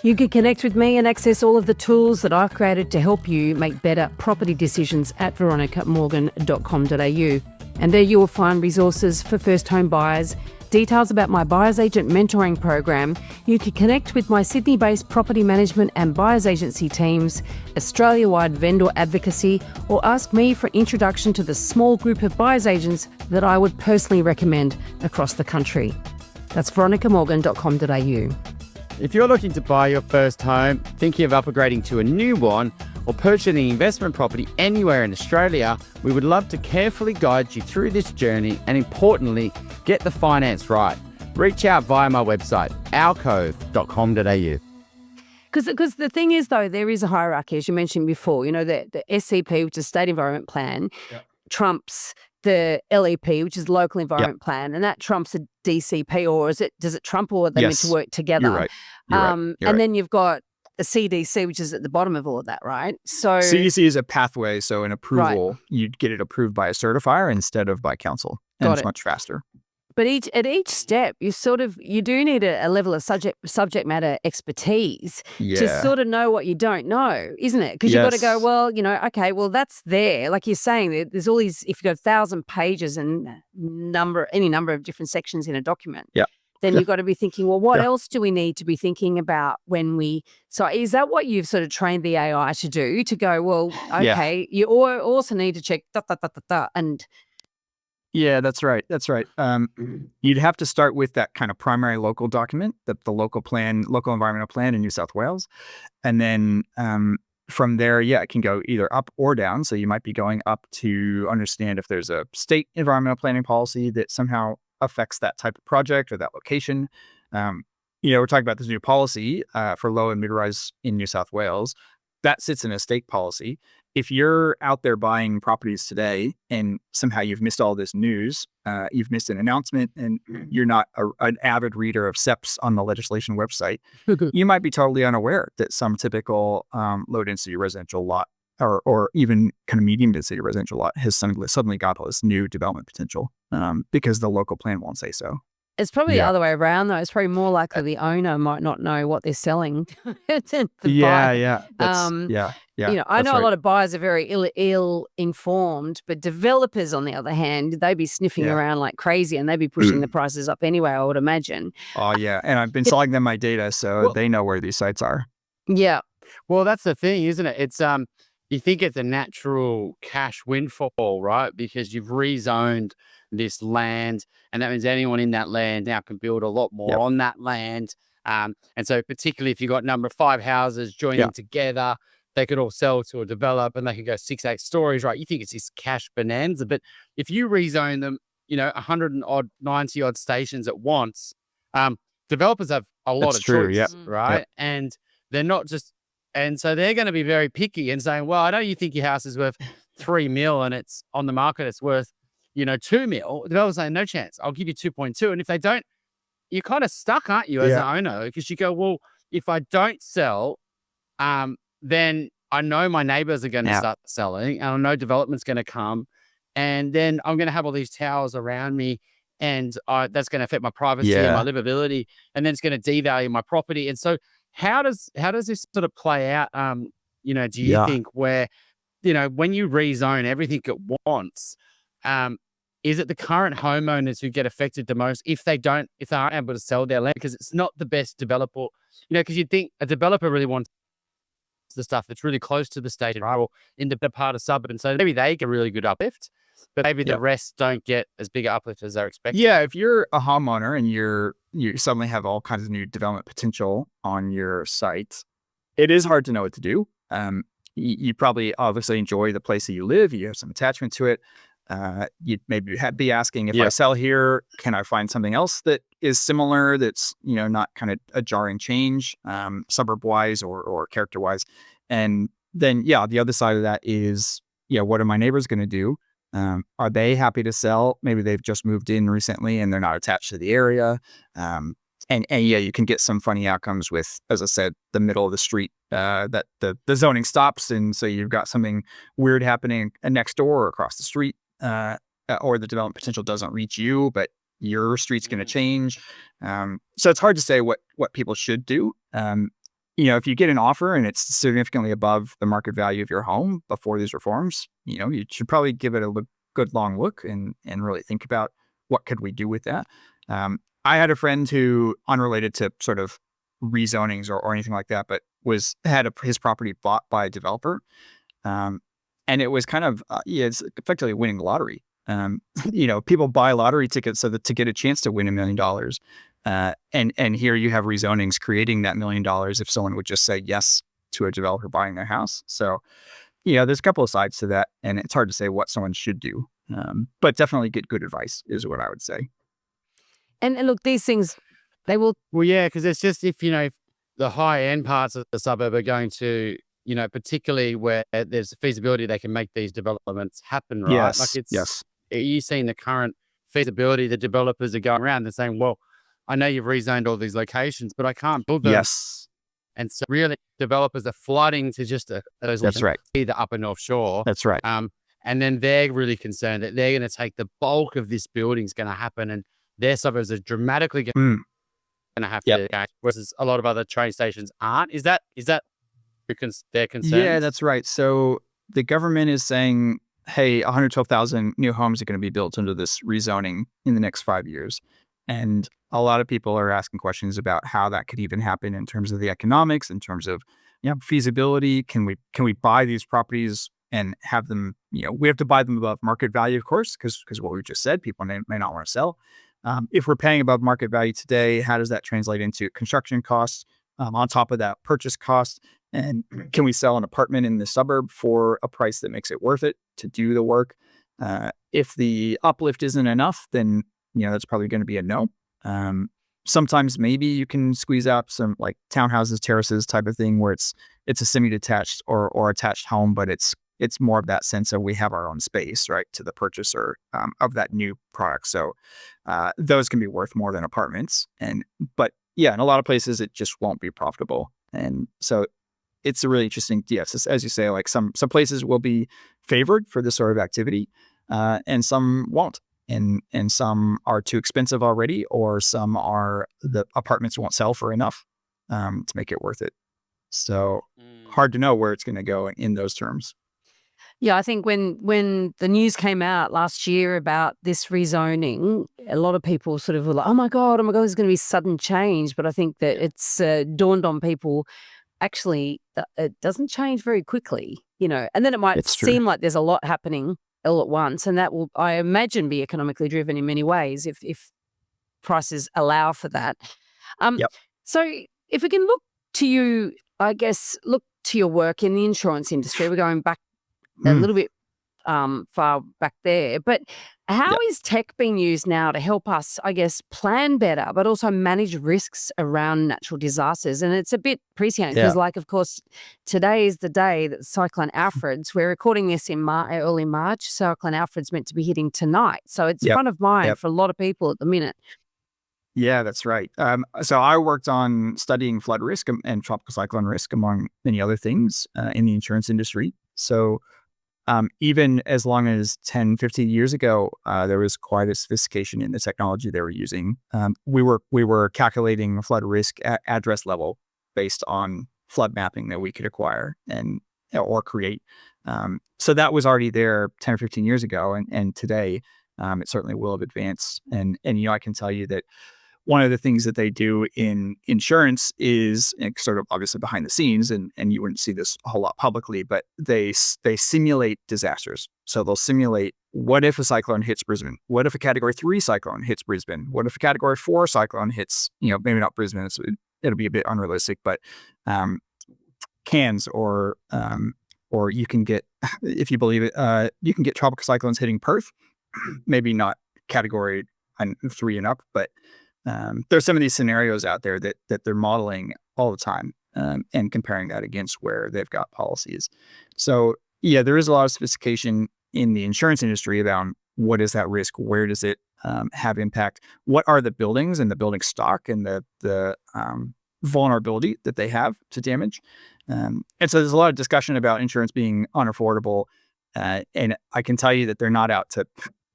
You can connect with me and access all of the tools that I've created to help you make better property decisions at veronicamorgan.com.au. And there you will find resources for first home buyers, details about my buyer's agent mentoring program. You can connect with my Sydney-based property management and buyer's agency teams, Australia-wide vendor advocacy, or ask me for introduction to the small group of buyer's agents that I would personally recommend across the country. That's veronicamorgan.com.au. If you're looking to buy your first home, thinking of upgrading to a new one, or purchasing an investment property anywhere in Australia, we would love to carefully guide you through this journey and, importantly, get the finance right. Reach out via my website, alcove.com.au. Because the thing is, though, there is a hierarchy, as you mentioned before. The SCP, which is State Environment Plan, trumps the LEP, which is Local Environment Plan, and that trumps a DCP, or does it trump, or are they meant to work together? You're right. You're right. Then you've got a CDC, which is at the bottom of all of that, right? So CDC is a pathway, so an approval, you'd get it approved by a certifier instead of by council, and it's much faster. But at each step, you do need a level of subject matter expertise to sort of know what you don't know, isn't it? Because you've got to go, well, okay, well, that's there. Like you're saying, there's all these, if you've got 1,000 pages and any number of different sections in a document, then you've got to be thinking, well, what else do we need to be thinking about so is that what you've sort of trained the AI to do, to go, well, okay, you also need to check and... Yeah, that's right. You'd have to start with that kind of primary local document, the local environmental plan in New South Wales. And then from there, yeah, it can go either up or down. So you might be going up to understand if there's a state environmental planning policy that somehow affects that type of project or that location. We're talking about this new policy for low and mid-rise in New South Wales. That sits in a state policy. If you're out there buying properties today and somehow you've missed all this news, you've missed an announcement, and you're not an avid reader of SEPs on the legislation website, you might be totally unaware that some typical low density residential lot or even kind of medium density residential lot has suddenly got all this new development potential because the local plan won't say so. It's probably the other way around, though. It's probably more likely the owner might not know what they're selling than the buyer. I know a lot of buyers are very ill-informed, but developers, on the other hand, they'd be sniffing around like crazy, and they'd be pushing the prices up anyway, I would imagine. Oh, yeah. And I've been selling them my data, so they know where these sites are. Yeah. Well, that's the thing, isn't it? It's you think it's a natural cash windfall, right? Because you've rezoned this land, and that means anyone in that land now can build a lot more on that land. And so particularly if you've got number 5 houses joining together, they could all sell to a developer and they can go 6-8 stories, right? You think it's this cash bonanza, but if you rezone them, 90 odd stations at once, developers have a lot of choice, right? And they're not just, and so they're going to be very picky and saying, well, I know you think your house is worth 3 mil and it's on the market, it's worth 2 mil. The developer's saying, no chance, I'll give you 2.2. And if they don't, you're kind of stuck, aren't you, as an owner? Because you go, well, if I don't sell, then I know my neighbors are going to start selling, and I know development's going to come, and then I'm going to have all these towers around me, and that's going to affect my privacy and my livability, and then it's going to devalue my property. And so how does this sort of play out? Do you think where, when you rezone everything at once, is it the current homeowners who get affected the most if they aren't able to sell their land because it's not the best developer? Because you'd think a developer really wants the stuff that's really close to the station, right, or in the part of suburb, and so maybe they get a really good uplift, but maybe the rest don't get as big an uplift as they're expecting. Yeah, if you're a homeowner and you suddenly have all kinds of new development potential on your site, it is hard to know what to do. You probably obviously enjoy the place that you live. You have some attachment to it. You'd maybe be asking, if I sell here, can I find something else that is similar, that's, not kind of a jarring change, suburb-wise or character-wise? And then, the other side of that is, what are my neighbors going to do? Are they happy to sell? Maybe they've just moved in recently and they're not attached to the area. And you can get some funny outcomes with, as I said, the middle of the street, that the zoning stops. And so you've got something weird happening next door or across the street. Or the development potential doesn't reach you, but your street's going to change. So it's hard to say what people should do. If you get an offer and it's significantly above the market value of your home before these reforms, you should probably give it a good long look and really think about what could we do with that. I had a friend who, unrelated to sort of rezonings or anything like that, but had his property bought by a developer. And it was kind of, it's effectively winning the lottery. People buy lottery tickets to get a chance to win $1 million. And here you have rezonings creating that $1 million if someone would just say yes to a developer buying their house. So, there's a couple of sides to that, and it's hard to say what someone should do. But definitely get good advice is what I would say. And look, these things, they will. Well, yeah, because it's just if the high end parts of the suburb are going to, particularly where there's feasibility, they can make these developments happen, right? Yes. Like are you seeing the current feasibility? The developers are going around and saying, well, I know you've rezoned all these locations, but I can't build them. Yes. And so really developers are flooding to just those. That's right. Either up and North Shore. That's right. And then they're really concerned that they're going to take the bulk of this building is going to happen, and their suburbs are dramatically going to have to change, whereas a lot of other train stations aren't. Is that their concern? Yeah, that's right. So the government is saying, hey, 112,000 new homes are going to be built under this rezoning in the next 5 years. And a lot of people are asking questions about how that could even happen in terms of the economics, in terms of feasibility. Can we buy these properties and have them, we have to buy them above market value, of course, because what we just said, people may not want to sell. If we're paying above market value today, how does that translate into construction costs? On top of that, purchase costs. And can we sell an apartment in the suburb for a price that makes it worth it to do the work? If the uplift isn't enough, then that's probably going to be a no. Sometimes maybe you can squeeze out some like townhouses, terraces type of thing where it's a semi-detached or attached home, but it's more of that sense of we have our own space, right, to the purchaser of that new product. So those can be worth more than apartments. But yeah, in a lot of places it just won't be profitable. And so it's a really interesting, yes, as you say, like some places will be favored for this sort of activity, and some won't. And some are too expensive already, or some are the apartments won't sell for enough to make it worth it. So hard to know where it's going to go in those terms. Yeah, I think when the news came out last year about this rezoning, a lot of people sort of were like, oh my God, there's going to be sudden change. But I think that it's dawned on people, actually, it doesn't change very quickly, and then it might seem like there's a lot happening all at once. And that will, I imagine, be economically driven in many ways if prices allow for that. So if we can look to you, I guess, look to your work in the insurance industry, we're going back a little bit far back there, but how is tech being used now to help us, I guess, plan better, but also manage risks around natural disasters? And it's a bit prescient because, of course, today is the day that Cyclone Alfred's, we're recording this in early March, Cyclone Alfred's meant to be hitting tonight. So it's front of mind for a lot of people at the minute. Yeah, that's right. So I worked on studying flood risk and tropical cyclone risk, among many other things, in the insurance industry. So even as long as 10, 15 years ago, there was quite a sophistication in the technology they were using. We were calculating flood risk at address level based on flood mapping that we could acquire or create. So that was already there 10 or 15 years ago. And today, it certainly will have advanced. And I can tell you that one of the things that they do in insurance is sort of obviously behind the scenes, and you wouldn't see this a whole lot publicly, but they simulate disasters. So they'll simulate, what if a cyclone hits Brisbane? What if a Category 3 cyclone hits Brisbane? What if a Category 4 cyclone hits, maybe not Brisbane, it'll be a bit unrealistic, but Cairns or you can get, if you believe it, you can get tropical cyclones hitting Perth, maybe not Category 3 and up, but there's some of these scenarios out there that they're modeling all the time and comparing that against where they've got policies. So yeah, there is a lot of sophistication in the insurance industry about what is that risk, where does it have impact, what are the buildings and the building stock and the vulnerability that they have to damage. And so there's a lot of discussion about insurance being unaffordable, and I can tell you that they're not out to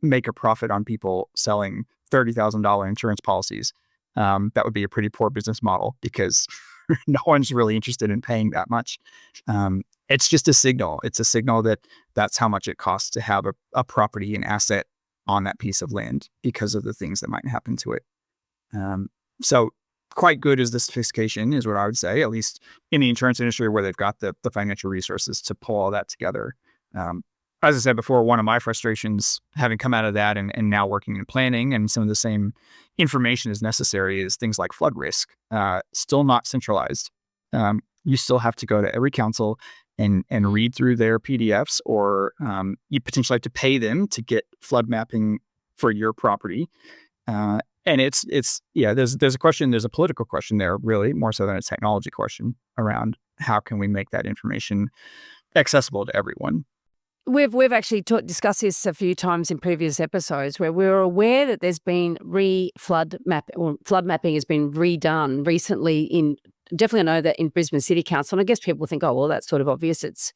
make a profit on people selling $30,000 insurance policies. That would be a pretty poor business model because no one's really interested in paying that much. It's just a signal. It's a signal that that's how much it costs to have a property, an asset on that piece of land because of the things that might happen to it. So quite good is the sophistication, is what I would say, at least in the insurance industry where they've got the financial resources to pull all that together. As I said before, one of my frustrations, having come out of that and now working in planning, and some of the same information is necessary, is things like flood risk, still not centralized. You still have to go to every council and read through their PDFs, or you potentially have to pay them to get flood mapping for your property. And there's a question, there's a political question there, really, more so than a technology question around how can we make that information accessible to everyone. We've actually discussed this a few times in previous episodes, where we're aware that there's been flood mapping has been redone recently. Definitely I know that in Brisbane City Council, and I guess people think, oh well, that's sort of obvious. It's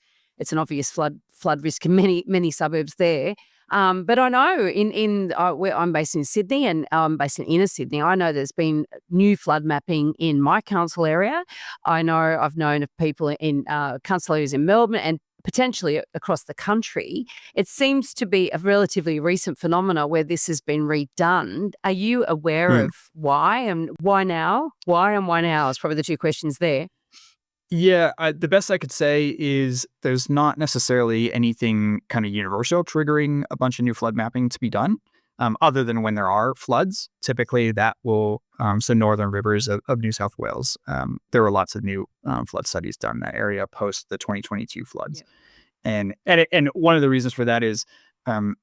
an obvious flood risk in many suburbs there. But I know where I'm based in Sydney, and I'm based in inner Sydney, I know there's been new flood mapping in my council area. I've known of people in council areas in Melbourne and potentially across the country. It seems to be a relatively recent phenomena where this has been redone. Are you aware of why, and why now? Why and why now is probably the two questions there. Yeah, the best I could say is there's not necessarily anything kind of universal triggering a bunch of new flood mapping to be done. other than when there are floods. Typically that will, so northern rivers of New South Wales, there were lots of new flood studies done in that area post the 2022 floods. And one of the reasons for that is, one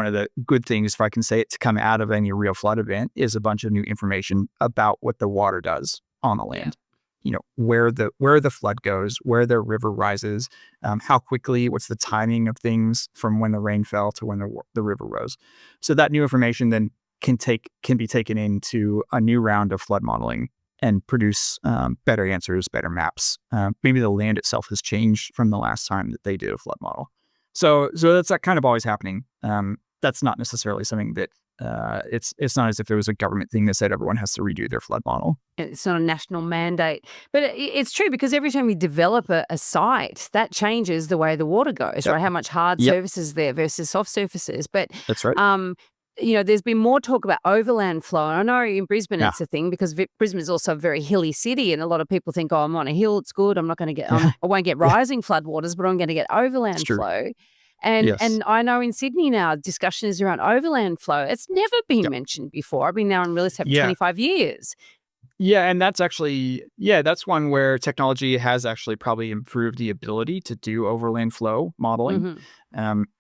of the good things, if I can say it, to come out of any real flood event is a bunch of new information about what the water does on the land. Where the flood goes, where the river rises, how quickly, what's the timing of things from when the rain fell to when the river rose. So that new information then can be taken into a new round of flood modeling and produce better answers, better maps. Maybe the land itself has changed from the last time that they did a flood model. So that's kind of always happening. That's not necessarily something that it's not as if there was a government thing that said everyone has to redo their flood model. It's not a national mandate. But it's true, because every time we develop a site, that changes the way the water goes, right? How much hard surfaces there versus soft surfaces. But that's right. There's been more talk about overland flow. And I know in Brisbane it's a thing, because Brisbane is also a very hilly city, and a lot of people think, I'm on a hill, it's good. I'm not going to get, I won't get rising floodwaters, but I'm going to get overland flow. And I know in Sydney now, discussion is around overland flow. It's never been mentioned before. I've been now in real estate for 25 years. Yeah, and that's actually, that's one where technology has actually probably improved the ability to do overland flow modeling.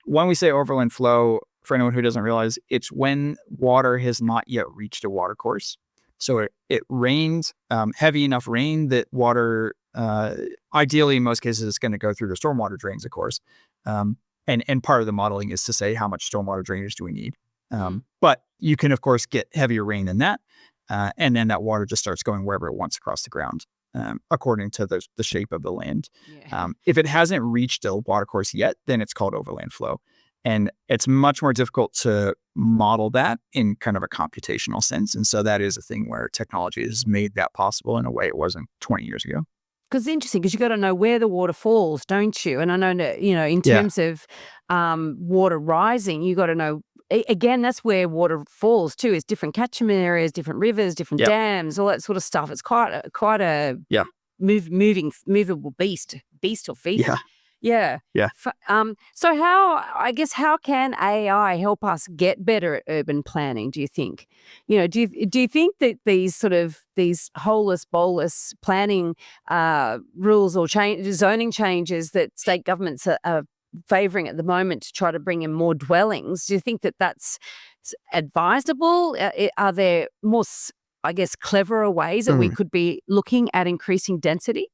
When we say overland flow, for anyone who doesn't realize, it's when water has not yet reached a water course. So it rains, heavy enough rain that water, ideally in most cases, is going to go through the stormwater drains, of course. And part of the modeling is to say, how much stormwater drainage do we need? But you can, of course, get heavier rain than that. And then that water just starts going wherever it wants across the ground, according to the shape of the land. If it hasn't reached a water course yet, then it's called overland flow. And it's much more difficult to model that in kind of a computational sense. And so that is a thing where technology has made that possible in a way it wasn't 20 years ago. Because it's interesting, because you got to know where the water falls, don't you? And I know that, in terms of water rising, you got to know, again, that's where water falls too, is different catchment areas, different rivers, different dams, all that sort of stuff. It's quite a movable beast or feast. Yeah. So how can AI help us get better at urban planning, do you think? Do you think that these holus bolus planning rules or zoning changes that state governments are favouring at the moment to try to bring in more dwellings, do you think that that's advisable? Are there more, cleverer ways that we could be looking at increasing density?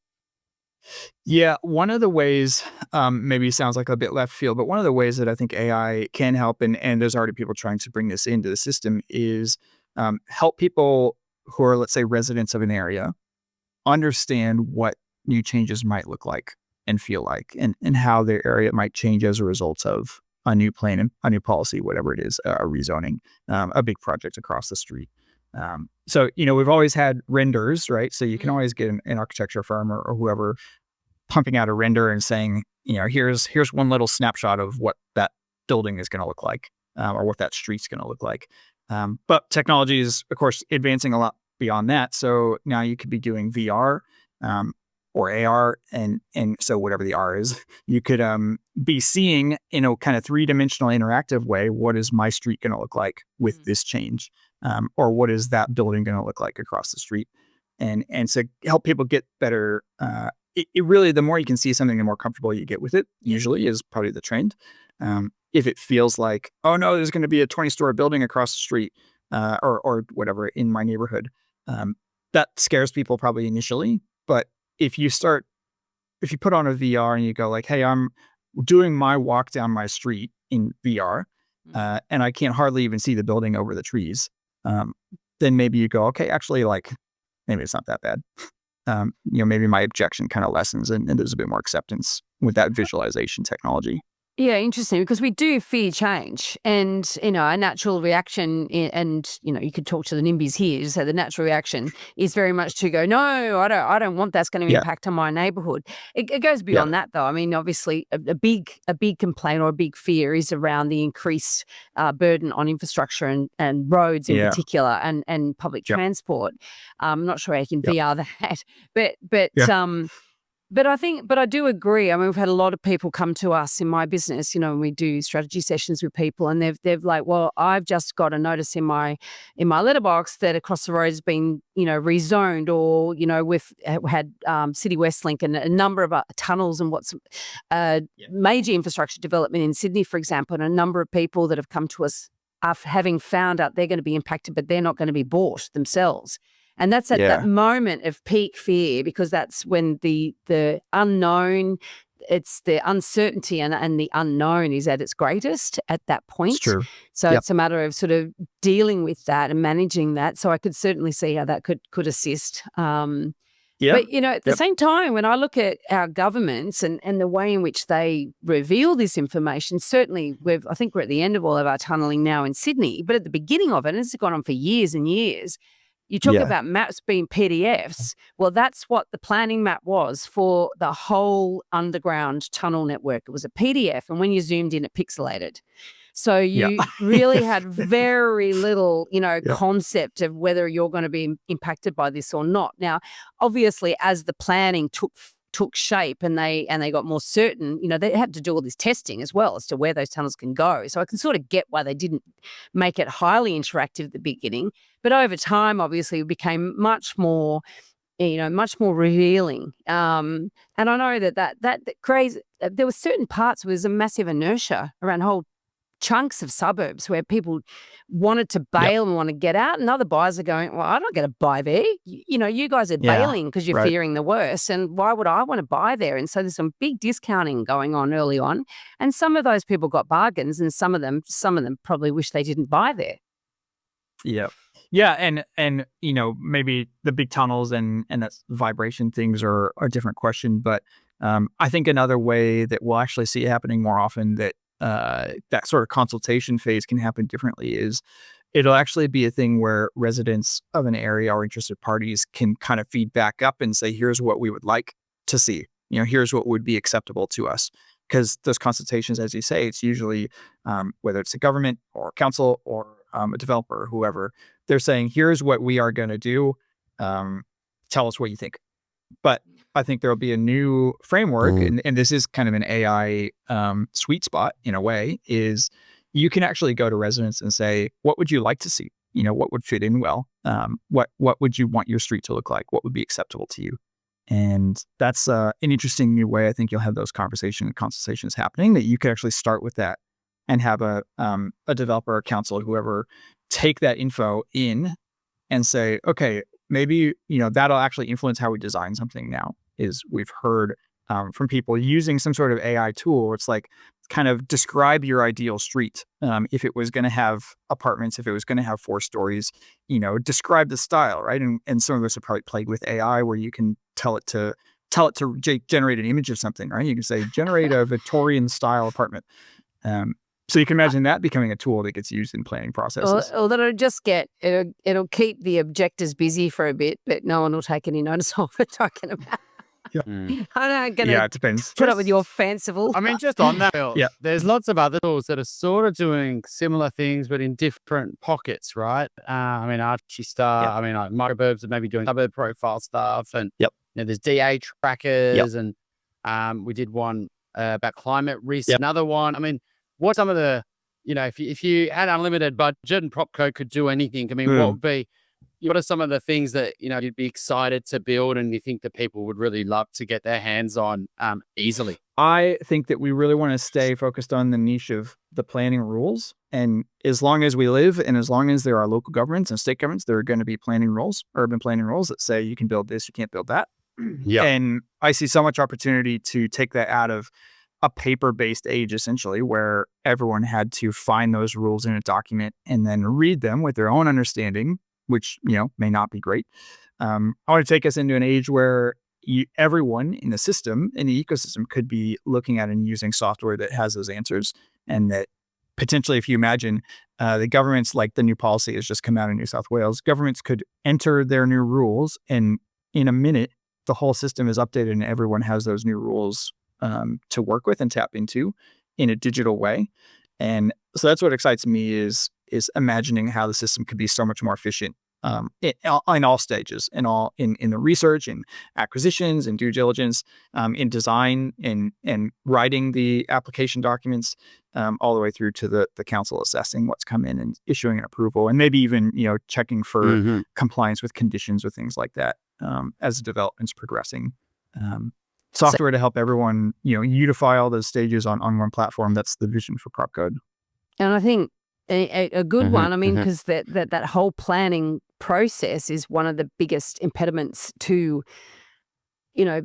Yeah, one of the ways, maybe sounds like a bit left field, but one of the ways that I think AI can help, and there's already people trying to bring this into the system, is help people who are, let's say, residents of an area understand what new changes might look like and feel like, and how their area might change as a result of a new plan, a new policy, whatever it is, a rezoning, a big project across the street. So, we've always had renders, right? So you can always get an architecture firm or whoever pumping out a render and saying, here's one little snapshot of what that building is going to look like, or what that street's going to look like. But technology is, of course, advancing a lot beyond that. So now you could be doing VR, or AR, and so whatever the R is, you could be seeing in a kind of three-dimensional interactive way, what is my street going to look like with this change, or what is that building going to look like across the street, and so help people get better. It really, the more you can see something, the more comfortable you get with it. Usually, is probably the trend. If it feels like, oh no, there's going to be a 20-story building across the street, or whatever in my neighborhood, that scares people probably initially, but if you put on a VR and you go like, hey, I'm doing my walk down my street in VR, and I can't hardly even see the building over the trees, then maybe you go, okay, actually, like, maybe it's not that bad. Maybe my objection kind of lessens, and there's a bit more acceptance with that visualization technology. Yeah, interesting, because we do fear change, and a natural reaction, and you could talk to the NIMBYs here to say the natural reaction is very much to go, no, I don't want that's going to impact on my neighbourhood. It goes beyond that, though. I mean, obviously, a big complaint or a big fear is around the increased burden on infrastructure and roads in particular, and public transport. I'm not sure how you can VR that, but But I do agree. I mean, we've had a lot of people come to us in my business, and we do strategy sessions with people, and they've like, well, I've just got a notice in my letterbox that across the road has been, rezoned, or, we've had City West Link and a number of tunnels and what's major infrastructure development in Sydney, for example, and a number of people that have come to us having found out they're going to be impacted, but they're not going to be bought themselves. And that's at that moment of peak fear, because that's when the unknown, it's the uncertainty and the unknown is at its greatest at that point. It's true. So it's a matter of sort of dealing with that and managing that. So I could certainly see how that could assist. But, at the same time, when I look at our governments and the way in which they reveal this information, certainly I think we're at the end of all of our tunnelling now in Sydney, but at the beginning of it, and it's gone on for years and years. You talk about maps being PDFs. Well, that's what the planning map was for the whole underground tunnel network. It was a PDF, and when you zoomed in, it pixelated. So you really had very little, concept of whether you're going to be impacted by this or not. Now, obviously, as the planning took shape and they got more certain, they had to do all this testing as well as to where those tunnels can go. So I can sort of get why they didn't make it highly interactive at the beginning. But over time, obviously, it became much more revealing. And I know that crazy, there were certain parts where there's a massive inertia around whole chunks of suburbs where people wanted to bail and want to get out, and other buyers are going, well, I'm not going to buy there. You guys are bailing because you're fearing the worst, and why would I want to buy there? And so there's some big discounting going on early on, and some of those people got bargains, and some of them probably wish they didn't buy there. Yeah, and maybe the big tunnels and that vibration things are a different question, but I think another way that we'll actually see it happening more often, that that sort of consultation phase can happen differently, is it'll actually be a thing where residents of an area or interested parties can kind of feed back up and say, here's what we would like to see. Here's what would be acceptable to us. Because those consultations, as you say, it's usually whether it's a government or council or a developer or whoever, they're saying, here's what we are going to do. Tell us what you think. But I think there'll be a new framework, and this is kind of an AI sweet spot in a way, is you can actually go to residents and say, what would you like to see? What would fit in well? What would you want your street to look like? What would be acceptable to you? And that's an interesting new way. I think you'll have those consultations happening, that you could actually start with that and have a developer or council, whoever, take that info in and say, okay, maybe, that'll actually influence how we design something now. Is we've heard from people using some sort of AI tool where it's like, kind of describe your ideal street. If it was going to have apartments, if it was going to have 4 stories, describe the style, right? And some of us are probably played with AI where you can tell it to generate an image of something, right? You can say, generate a Victorian style apartment. So you can imagine that becoming a tool that gets used in planning processes. Or that it'll keep the objectors busy for a bit, but no one will take any notice of it talking about. I'm not going to it depends. put up with your fanciful. I mean, just on that, Bill, there's lots of other tools that are sort of doing similar things, but in different pockets, right? I mean, Archie Star, I mean, like microburbs are maybe doing suburb profile stuff, and there's DA trackers, and we did one about climate risk, another one. I mean, what some of the, if you had unlimited budget and PropCode could do anything, I mean, what are some of the things that, you'd be excited to build and you think that people would really love to get their hands on easily? I think that we really want to stay focused on the niche of the planning rules. And as long as we live, and as long as there are local governments and state governments, there are going to be planning rules, urban planning rules that say you can build this, you can't build that. And I see so much opportunity to take that out of a paper-based age, essentially, where everyone had to find those rules in a document and then read them with their own understanding, which, may not be great. I want to take us into an age where everyone in the system, in the ecosystem, could be looking at and using software that has those answers. And that potentially, if you imagine the governments, like the new policy has just come out in New South Wales, governments could enter their new rules, and in a minute, the whole system is updated and everyone has those new rules to work with and tap into in a digital way. And so that's what excites me, is imagining how the system could be so much more efficient in all stages, in the research and acquisitions and due diligence, in design and writing the application documents, all the way through to the council assessing what's come in and issuing an approval, and maybe even checking for compliance with conditions or things like that as the development's progressing. Software to help everyone unify all those stages on one platform. That's the vision for PropCode. And I think a good one, I mean, because that whole planning process is one of the biggest impediments to,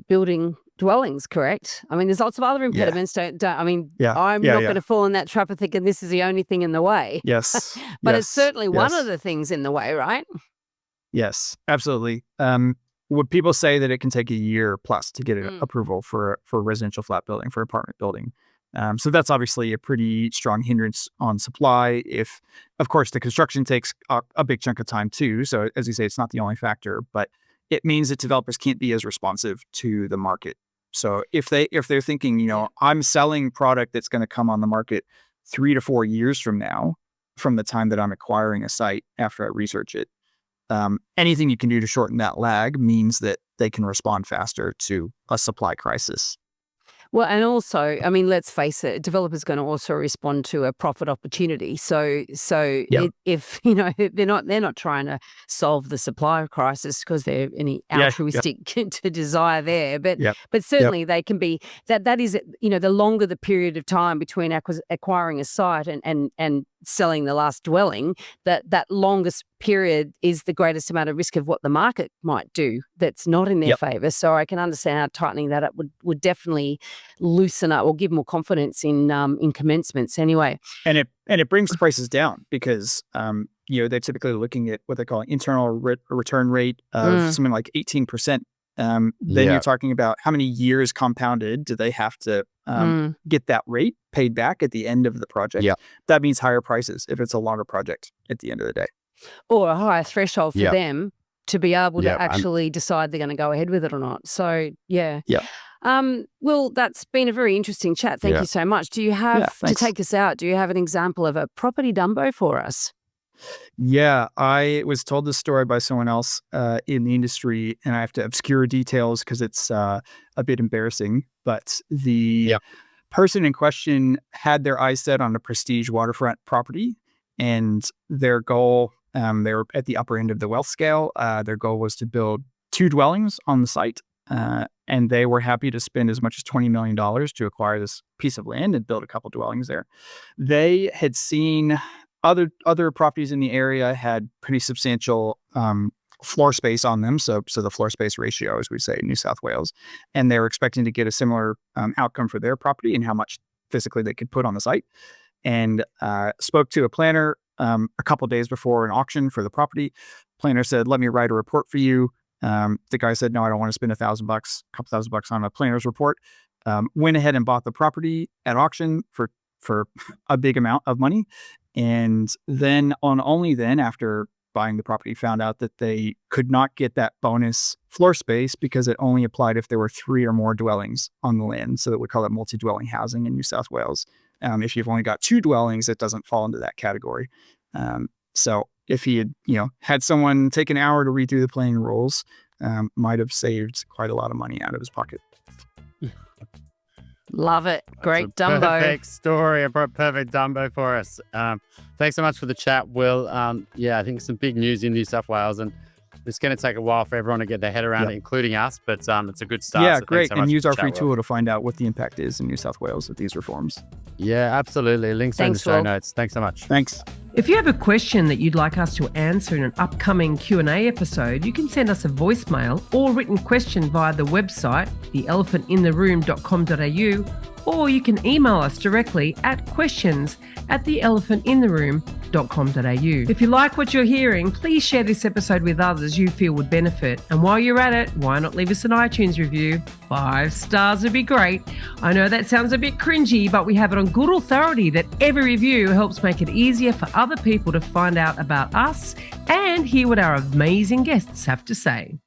building dwellings, correct? I mean, there's lots of other impediments. I'm not going to fall in that trap of thinking this is the only thing in the way. Yes. But it's certainly one of the things in the way, right? Yes, absolutely. Would people say that it can take a year plus to get an approval for a residential flat building, for apartment building? So that's obviously a pretty strong hindrance on supply. If, of course, the construction takes a big chunk of time too. So as you say, it's not the only factor, but it means that developers can't be as responsive to the market. So if they're thinking, I'm selling product that's going to come on the market 3 to 4 years from now, from the time that I'm acquiring a site after I research it, anything you can do to shorten that lag means that they can respond faster to a supply crisis. Well, and also, I mean, let's face it, a developer's going to also respond to a profit opportunity. So if they're not trying to solve the supply crisis because they're any altruistic to desire there, but certainly they can be that is the longer the period of time between acquiring a site and selling the last dwelling, that longest period is the greatest amount of risk of what the market might do that's not in their favor. So I can understand how tightening that up would definitely loosen up or give more confidence in commencements anyway. And it brings prices down because they're typically looking at what they call internal return rate of something like 18%. Then you're talking about how many years compounded do they have to get that rate paid back at the end of the project. That means higher prices if it's a longer project at the end of the day. Or a higher threshold for them to be able to actually decide they're going to go ahead with it or not. So, Will, that's been a very interesting chat. Thank you so much. Do you have, to take us out, do you have an example of a property dumbo for us? Yeah, I was told this story by someone else in the industry, and I have to obscure details because it's a bit embarrassing. But the person in question had their eyes set on a prestige waterfront property, and their goal, they were at the upper end of the wealth scale. Their goal was to build 2 dwellings on the site, and they were happy to spend as much as $20 million to acquire this piece of land and build a couple dwellings there. They had seen other properties in the area had pretty substantial floor space on them, so the floor space ratio, as we say in New South Wales, and they were expecting to get a similar outcome for their property and how much physically they could put on the site. And spoke to a planner a couple days before an auction for the property. Planner said, "Let me write a report for you." The guy said, "No, I don't want to spend $1,000, a couple $1,000 on a planner's report." Went ahead and bought the property at auction for a big amount of money. And then only then, after buying the property, found out that they could not get that bonus floor space because it only applied if there were 3 or more dwellings on the land. So that we call it multi-dwelling housing in New South Wales. If you've only got 2 dwellings, it doesn't fall into that category. So if he had someone take an hour to read through the planning rules, might have saved quite a lot of money out of his pocket. Love it. Great dumbo. Perfect story, a perfect dumbo for us. Thanks so much for the chat, Will. I think some big news in New South Wales, and it's going to take a while for everyone to get their head around it, including us, but it's a good start. Yeah, so great. So and use our free tool to find out what the impact is in New South Wales of these reforms. Yeah, absolutely. Links are in the show notes. Thanks so much. Thanks. If you have a question that you'd like us to answer in an upcoming Q&A episode, you can send us a voicemail or written question via the website, theelephantintheroom.com.au, or you can email us directly at questions@theelephantintheroom.com.au. If you like what you're hearing, please share this episode with others you feel would benefit. And while you're at it, why not leave us an iTunes review? 5 stars would be great. I know that sounds a bit cringy, but we have it on good authority that every review helps make it easier for other people to find out about us and hear what our amazing guests have to say.